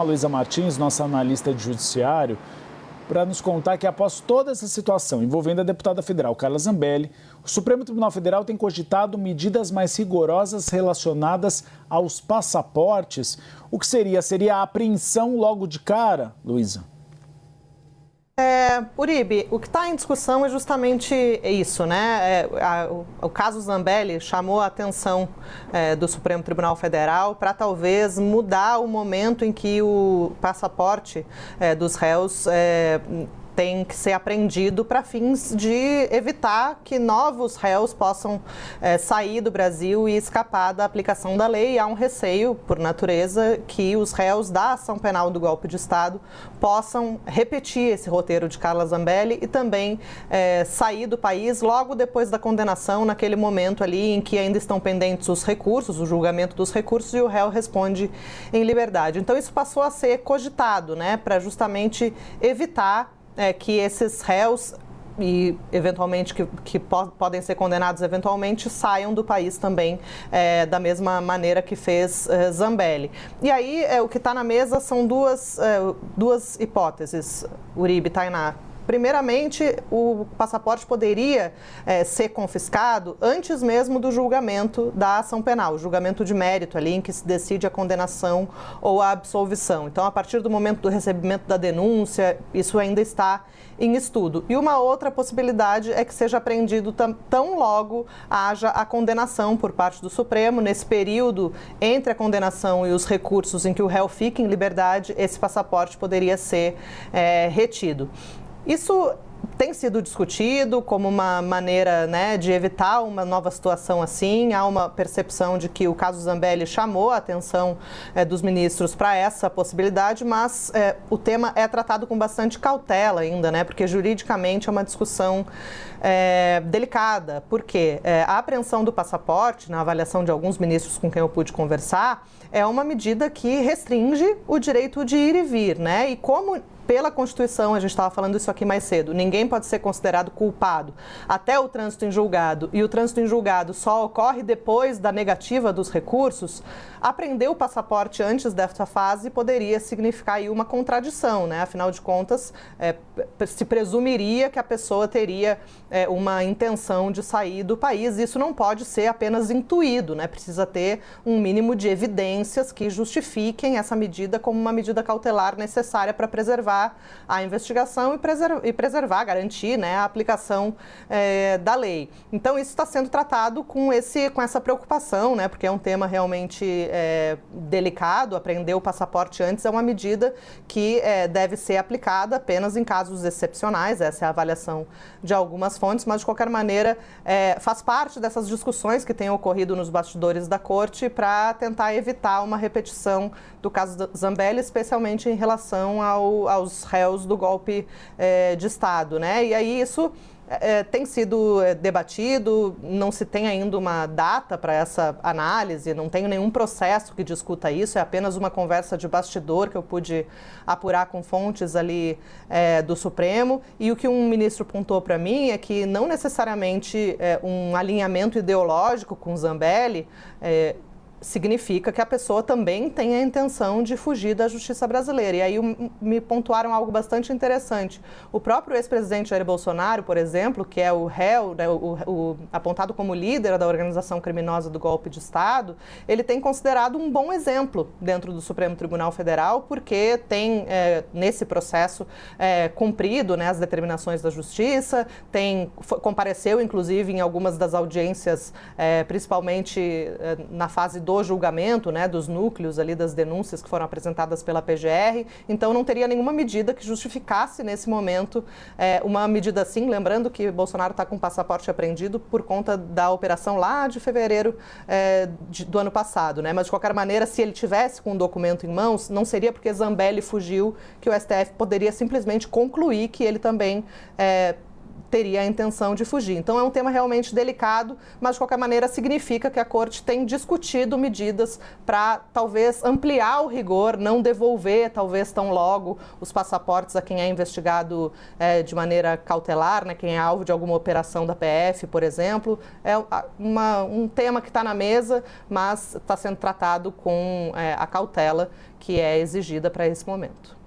A Luísa Martins, nossa analista de judiciário, para nos contar que após toda essa situação envolvendo a deputada federal Carla Zambelli, o Supremo Tribunal Federal tem cogitado medidas mais rigorosas relacionadas aos passaportes. O que seria? Seria a apreensão logo de cara, Luísa? Uribe, o que está em discussão é justamente isso, né? O caso Zambelli chamou a atenção do Supremo Tribunal Federal para talvez mudar o momento em que o passaporte dos réus tem que ser apreendido para fins de evitar que novos réus possam sair do Brasil e escapar da aplicação da lei. Há um receio, por natureza, que os réus da ação penal do golpe de Estado possam repetir esse roteiro de Carla Zambelli e também sair do país logo depois da condenação, naquele momento ali em que ainda estão pendentes os recursos, o julgamento dos recursos, e o réu responde em liberdade. Então isso passou a ser cogitado, né, para justamente evitar que esses réus e eventualmente que podem ser condenados eventualmente saiam do país também da mesma maneira que fez Zambelli. E aí o que está na mesa são duas hipóteses, Uribe e Tainá. Primeiramente, o passaporte poderia ser confiscado antes mesmo do julgamento da ação penal, o julgamento de mérito ali em que se decide a condenação ou a absolvição. Então, a partir do momento do recebimento da denúncia, isso ainda está em estudo. E uma outra possibilidade é que seja apreendido tão logo haja a condenação por parte do Supremo. Nesse período entre a condenação e os recursos em que o réu fica em liberdade, esse passaporte poderia ser retido. Isso tem sido discutido como uma maneira, né, de evitar uma nova situação assim. Há uma percepção de que o caso Zambelli chamou a atenção dos ministros para essa possibilidade, mas o tema é tratado com bastante cautela ainda, né, porque juridicamente é uma discussão delicada. Porque a apreensão do passaporte, na avaliação de alguns ministros com quem eu pude conversar, é uma medida que restringe o direito de ir e vir, né? E como pela Constituição, a gente estava falando isso aqui mais cedo, ninguém pode ser considerado culpado até o trânsito em julgado, e o trânsito em julgado só ocorre depois da negativa dos recursos. Apreender o passaporte antes dessa fase poderia significar aí uma contradição, né? Afinal de contas, se presumiria que a pessoa teria uma intenção de sair do país. Isso não pode ser apenas intuído, né? Precisa ter um mínimo de evidências que justifiquem essa medida como uma medida cautelar necessária para preservar a investigação e preservar, garantir, né, a aplicação da lei. Então, isso está sendo tratado com essa preocupação, né, porque é um tema realmente delicado. Apreender o passaporte antes é uma medida que deve ser aplicada apenas em casos excepcionais. Essa é a avaliação de algumas fontes, mas, de qualquer maneira, faz parte dessas discussões que têm ocorrido nos bastidores da Corte para tentar evitar uma repetição do caso Zambelli, especialmente em relação aos réus do golpe de Estado, né? E aí isso tem sido debatido, não se tem ainda uma data para essa análise, não tem nenhum processo que discuta isso, é apenas uma conversa de bastidor que eu pude apurar com fontes ali do Supremo. E o que um ministro pontuou para mim é que não necessariamente um alinhamento ideológico com Zambelli significa que a pessoa também tem a intenção de fugir da justiça brasileira. E aí me pontuaram algo bastante interessante. O próprio ex-presidente Jair Bolsonaro, por exemplo, que é o réu, né, apontado como líder da organização criminosa do golpe de Estado, ele tem considerado um bom exemplo dentro do Supremo Tribunal Federal, porque tem, nesse processo, cumprido, né, as determinações da justiça, compareceu, inclusive, em algumas das audiências, principalmente na fase do julgamento, né, dos núcleos ali das denúncias que foram apresentadas pela PGR. Então, não teria nenhuma medida que justificasse, nesse momento, uma medida assim. Lembrando que Bolsonaro está com o passaporte apreendido por conta da operação lá de fevereiro do ano passado, né? Mas, de qualquer maneira, se ele tivesse com o documento em mãos, não seria porque Zambelli fugiu que o STF poderia simplesmente concluir que ele também teria a intenção de fugir. Então é um tema realmente delicado, mas de qualquer maneira significa que a Corte tem discutido medidas para talvez ampliar o rigor, não devolver talvez tão logo os passaportes a quem é investigado de maneira cautelar, né, quem é alvo de alguma operação da PF, por exemplo. É um tema que está na mesa, mas está sendo tratado com a cautela que é exigida para esse momento.